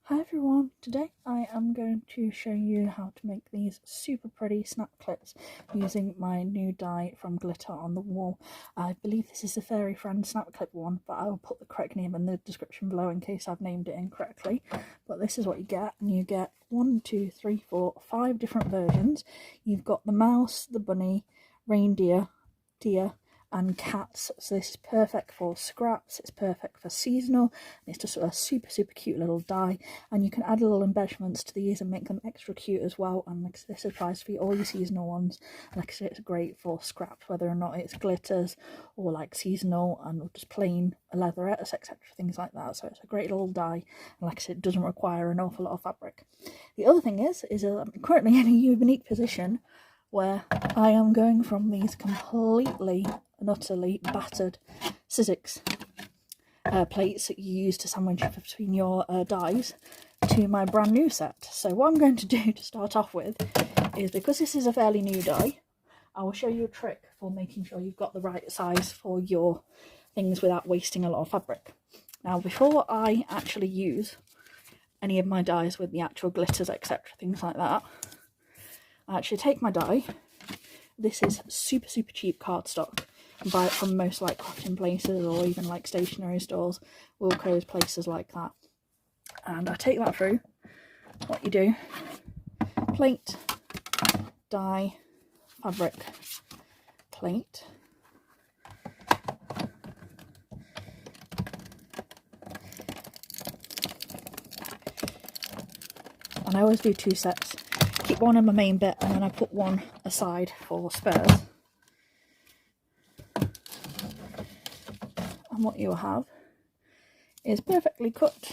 Hi everyone, today I am going to show you how to make these super pretty snap clips using my new die from Glitter on the Wall. I believe this is the Furry Friend snap clip one, but I will put the correct name in the description below in case I've named it incorrectly. But this is what you get, and you get 1, 2, 3, 4, 5 different versions. You've got the mouse, the bunny, reindeer, deer, and cats, so this is perfect for scraps, it's perfect for seasonal, and it's just a super cute little die, and you can add little embellishments to these and make them extra cute as well. And like this applies for all your seasonal ones, and like I say, it's great for scraps, whether or not it's glitters or like seasonal and just plain leatherettes, etc., things like that. So it's a great little die, and like I said, it doesn't require an awful lot of fabric. The other thing is I'm currently in a unique position where I am going from these completely and utterly battered Sizzix plates that you use to sandwich between your dies to my brand new set. So what I'm going to do to start off with is, because this is a fairly new die, I will show you a trick for making sure you've got the right size for your things without wasting a lot of fabric. Now, before I actually use any of my dies with the actual glitters, etc., things like that, I actually take my die. This is super cheap cardstock. You can buy it from most like crafting places or even like stationery stores, Wilco's, places like that. And I take that through. What you do: plate, die, fabric, plate. And I always do 2 sets. Keep one in my main bit, and then I put one aside for spares. And what you'll have is perfectly cut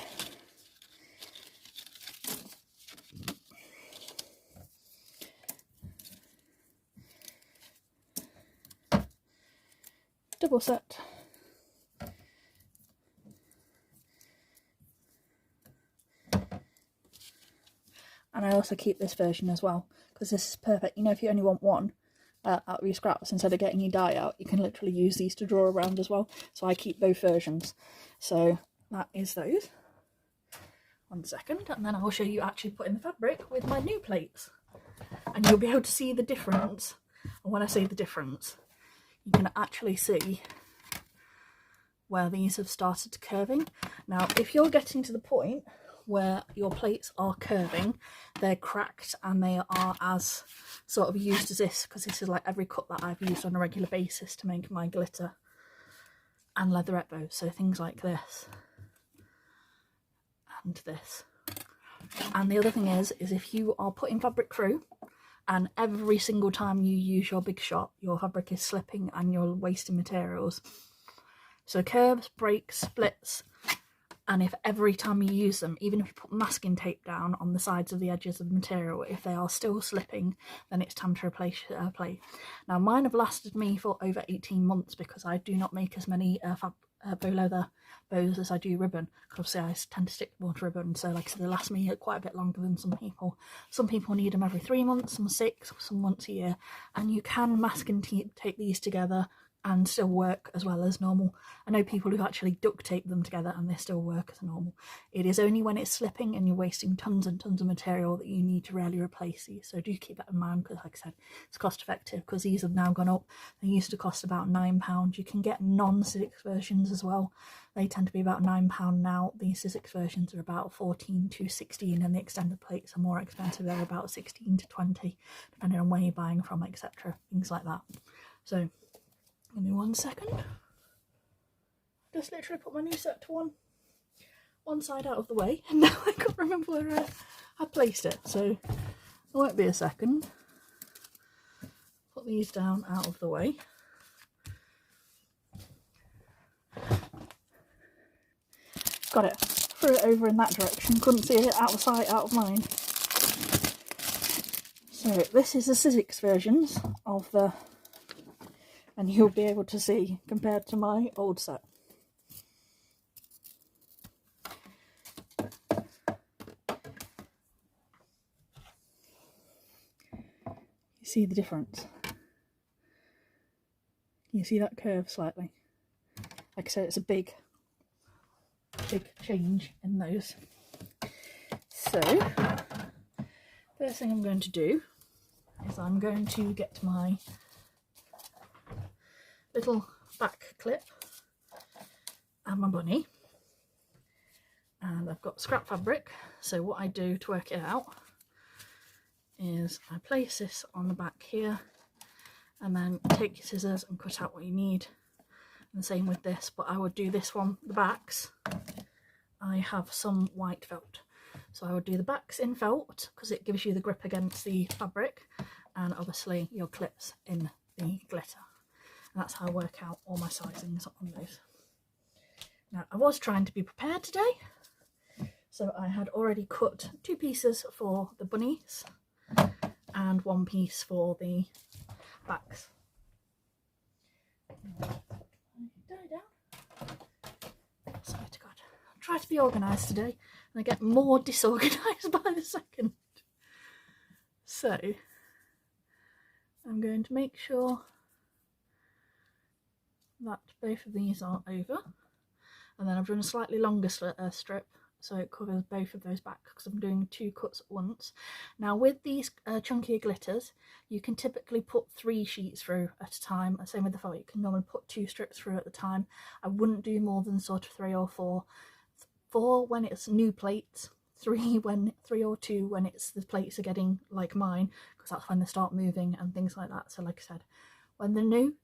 double set and I also keep this version as well, because this is perfect. You know, if you only want one out of your scraps, instead of getting your die out, you can literally use these to draw around as well. So I keep both versions. So that is those. 1 second, and then I'll show you actually putting the fabric with my new plates, and you'll be able to see the difference. And when I say the difference, you can actually see where these have started curving. Now, if you're getting to the point where your plates are curving, they're cracked and they are as sort of used as this, because this is like every cut that I've used on a regular basis to make my glitter and leatherette bows. So things like this and this. And the other thing is if you are putting fabric through and every single time you use your Big Shot, your fabric is slipping and you're wasting materials. So curves, breaks, splits, and if every time you use them, even if you put masking tape down on the sides of the edges of the material, if they are still slipping, then it's time to replace plate. Now, mine have lasted me for over 18 months because I do not make as many bow leather bows as I do ribbon. Obviously, I tend to stick more to ribbon, so like I said, they last me quite a bit longer than some people. Some people need them every 3 months, some 6, some once a year, and you can mask and tape these together and still work as well as normal. I know people who actually duct tape them together and they still work as normal. It is only when it's slipping and you're wasting tons and tons of material that you need to really replace these. So do keep that in mind, because like I said, it's cost effective, because these have now gone up. They used to cost about £9. You can get non-Sizzix versions as well. They tend to be about £9 now. These Sizzix versions are about 14 to 16, and the extended plates are more expensive. They're about 16 to 20, depending on where you're buying from, etc. Things like that. So give me 1 second. Just literally put my new set to one side out of the way, and now I can't remember where I placed it, so it won't be a second. Put these down out of the way. Got it. Threw it over in that direction. Couldn't see it. Out of sight, out of mind. So this is the Sizzix versions of the, and you'll be able to see compared to my old set. You see the difference? You see that curve slightly? Like I said, it's a big change in those. So, first thing I'm going to do is I'm going to get my little back clip and my bunny, and I've got scrap fabric. So what I do to work it out is I place this on the back here and then take your scissors and cut out what you need, and the same with this, but I would do this one, the backs. I have some white felt, so I would do the backs in felt because it gives you the grip against the fabric, and obviously your clips in the glitter. And that's how I work out all my sizings on those. Now, I was trying to be prepared today, so I had already cut 2 pieces for the bunnies and 1 piece for the backs. Die down. Swear to God, I try to be organised today, and I get more disorganised by the second. So, I'm going to make sure that both of these are over, and then I've done a slightly longer strip so it covers both of those back because I'm doing 2 cuts at once. Now with these chunkier glitters, you can typically put 3 sheets through at a time. Same with the felt, you can normally put 2 strips through at a time. I wouldn't do more than sort of 3 or 4. 4 when it's new plates, 3 or 2 when it's the plates are getting like mine, because that's when they start moving and things like that. So like I said, when they're new.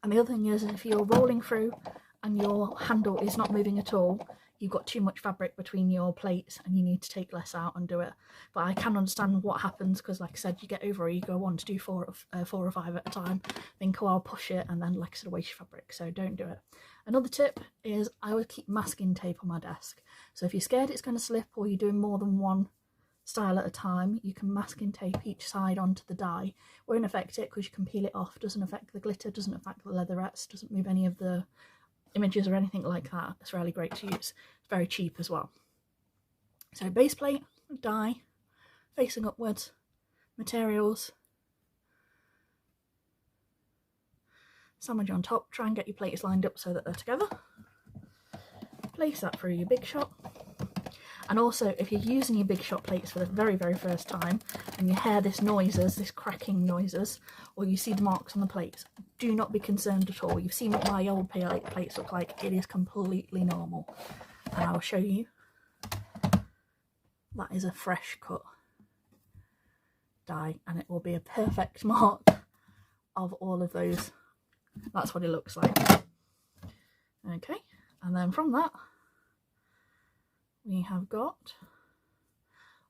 And the other thing is, if you're rolling through and your handle is not moving at all, you've got too much fabric between your plates and you need to take less out and do it. But I can understand what happens, because like I said, you get over it, you go on to do 4 or 5 at a time, think, oh, I'll push it, and then like I said, waste your fabric, so don't do it. Another tip is I would keep masking tape on my desk. So if you're scared it's going to slip, or you're doing more than one style at a time, you can masking tape each side onto the die. Won't affect it because you can peel it off, doesn't affect the glitter, doesn't affect the leatherettes, doesn't move any of the images or anything like that. It's really great to use. It's very cheap as well. So base plate, die, facing upwards, materials, sandwich on top. Try and get your plates lined up so that they're together. Place that through your Big Shot. And also, if you're using your Big Shot plates for the very, very first time and you hear this noises, this cracking noises, or you see the marks on the plates, do not be concerned at all. You've seen what my old plates look like. It is completely normal. And I'll show you. That is a fresh cut die, and it will be a perfect mark of all of those. That's what it looks like. Okay, and then from that, we have got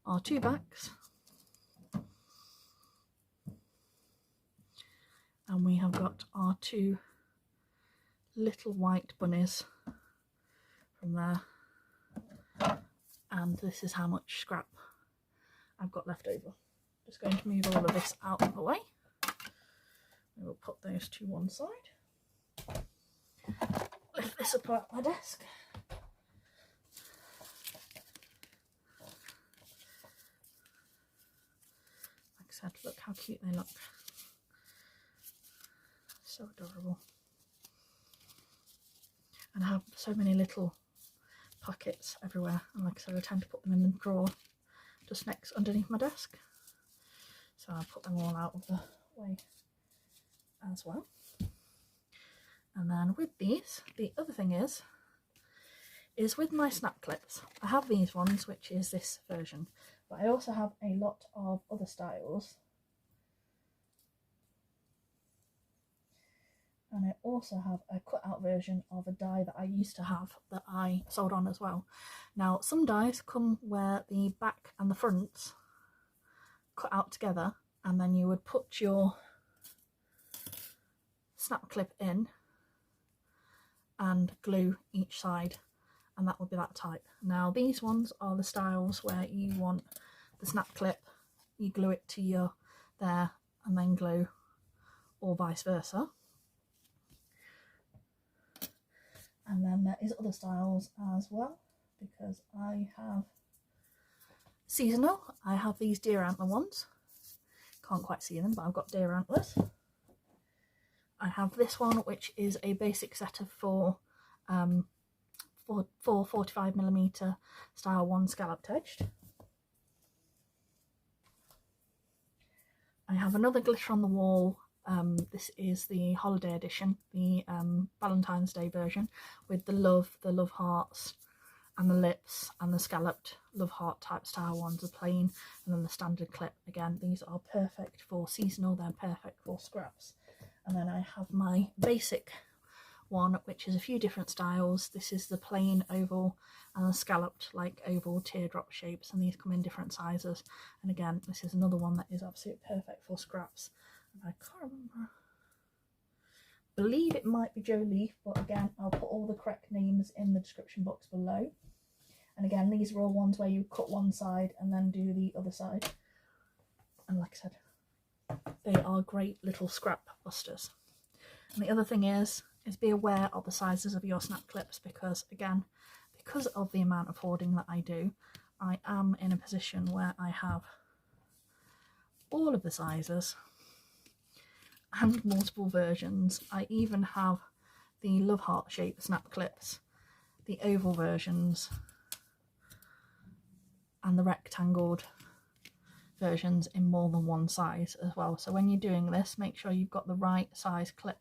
our 2 backs, and we have got our 2 little white bunnies from there, and this is how much scrap I've got left over. Just going to move all of this out of the way. We will put those to one side. Lift this up out my desk. Said, look how cute they look. So adorable. And I have so many little pockets everywhere, and like I said, I tend to put them in the drawer just next underneath my desk, so I'll put them all out of the way as well. And then with these, the other thing is with my snap clips, I have these ones, which is this version, but I also have a lot of other styles, and I also have a cut out version of a die that I used to have that I sold on as well. Now some dies come where the back and the fronts cut out together, and then you would put your snap clip in and glue each side, and that would be that type. Now these ones are the styles where you want the snap clip, you glue it to your there and then glue, or vice versa. And then there is other styles as well, because I have seasonal. I have these deer antler ones. Can't quite see them, but I've got deer antlers. I have this one, which is a basic set of four 45mm style one scalloped edged. have another glitter on the wall. This is the holiday edition, the Valentine's Day version, with the love hearts and the lips, and the scalloped love heart type style ones are plain, and then the standard clip. Again, these are perfect for seasonal, they're perfect for scraps. And then I have my basic one, which is a few different styles. This is the plain oval and the scalloped like oval teardrop shapes, and these come in different sizes. And again, this is another one that is absolutely perfect for scraps. And I can't remember, believe it might be Jolie, but again, I'll put all the correct names in the description box below. And again, these are all ones where you cut one side and then do the other side. And like I said, they are great little scrap busters. And the other thing is be aware of the sizes of your snap clips, because again, because of the amount of hoarding that I do, I am in a position where I have all of the sizes and multiple versions. I even have the love heart shape snap clips, the oval versions, and the rectangled versions in more than one size as well. So when you're doing this, make sure you've got the right size clip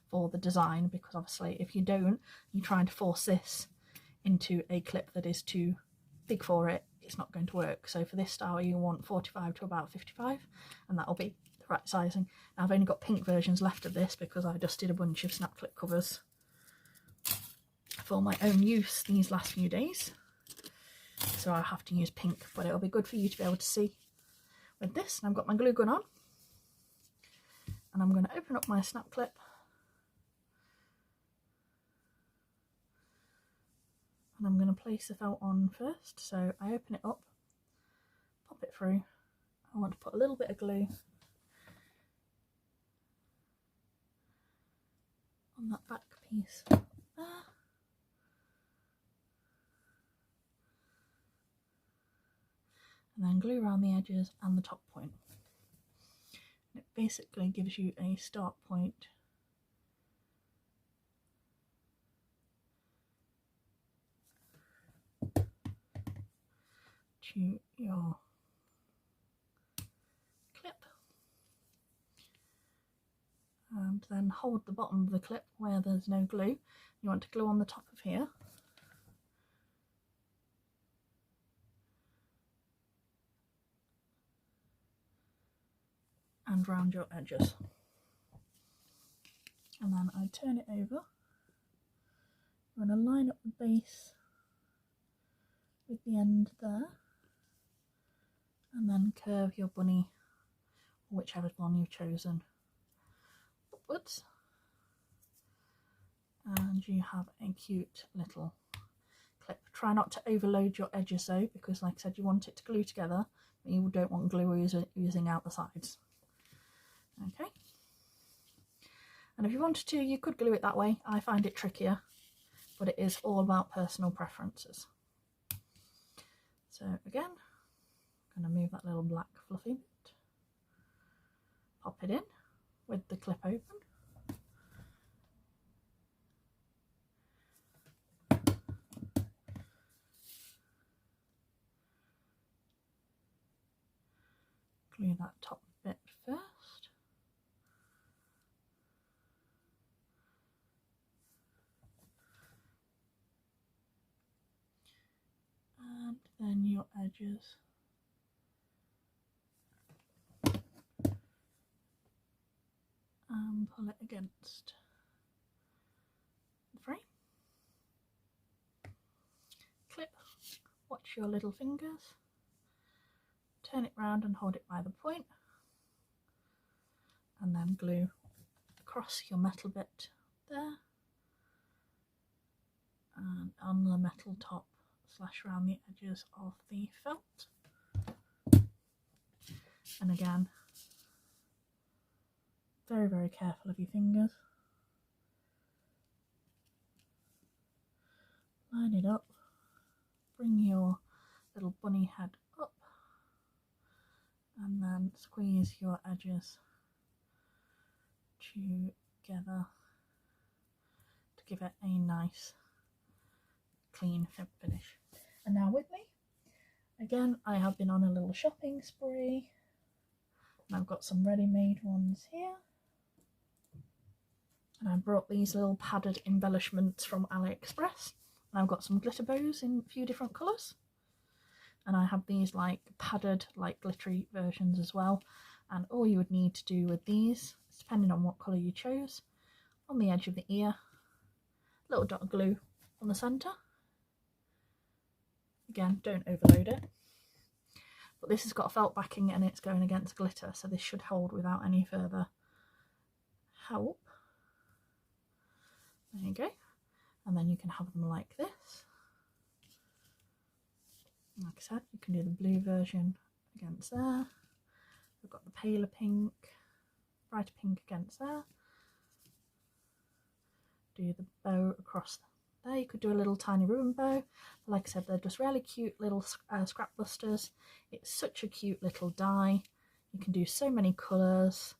for the design, because obviously if you don't, you're trying to force this into a clip that is too big for it, it's not going to work. So for this style you want 45 to about 55, and that'll be the right sizing. Now I've only got pink versions left of this because I just did a bunch of snap clip covers for my own use these last few days, so I'll have to use pink, but it'll be good for you to be able to see with this. And I've got my glue gun on, and I'm going to open up my snap clip, and I'm going to place the felt on first. So I open it up, pop it through. I want to put a little bit of glue on that back piece there, and then glue around the edges and the top point. And it basically gives you a start point to your clip, and then hold the bottom of the clip where there's no glue. You want to glue on the top of here, and round your edges. And then I turn it over. I'm going to line up the base with the end there, and then curve your bunny, or whichever one you've chosen, upwards, and you have a cute little clip. Try not to overload your edges though, because like I said, you want it to glue together, but you don't want glue oozing out the sides. Okay, and if you wanted to, you could glue it that way. I find it trickier, but it is all about personal preferences. So again, I'm going to move that little black fluffy bit, pop it in with the clip open, glue that top bit first, and then your edges, and pull it against the frame. Clip, watch your little fingers, turn it round and hold it by the point, and then glue across your metal bit there, and on the metal top slash around the edges of the felt. And again, very, very careful of your fingers. Line it up, bring your little bunny head up, and then squeeze your edges together to give it a nice clean finish. And now with me, again, I have been on a little shopping spree. And I've got some ready-made ones here. And I brought these little padded embellishments from AliExpress. And I've got some glitter bows in a few different colours. And I have these like padded, like glittery versions as well. And all you would need to do with these, depending on what colour you chose, on the edge of the ear, a little dot of glue on the centre. Again, don't overload it. But this has got a felt backing and it's going against glitter, so this should hold without any further help. There you go. And then you can have them like this. Like I said, you can do the blue version against there. We've got the paler pink, brighter pink against there. Do the bow across there. You could do a little tiny ribbon bow. But like I said, they're just really cute little scrap busters. It's such a cute little die. You can do so many colours,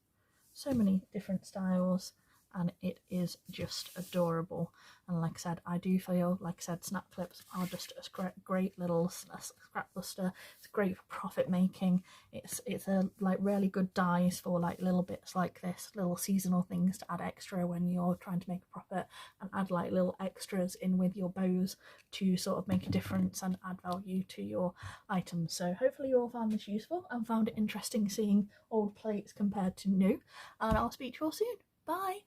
so many different styles, and it is just adorable. And like I said, I do feel, like I said, snap clips are just a great little scrap buster. It's great for profit making. It's a like really good dies for like little bits like this, little seasonal things to add extra when you're trying to make a profit, and add like little extras in with your bows to sort of make a difference and add value to your items. So hopefully you all found this useful and found it interesting seeing old plates compared to new, and I'll speak to you all soon. Bye!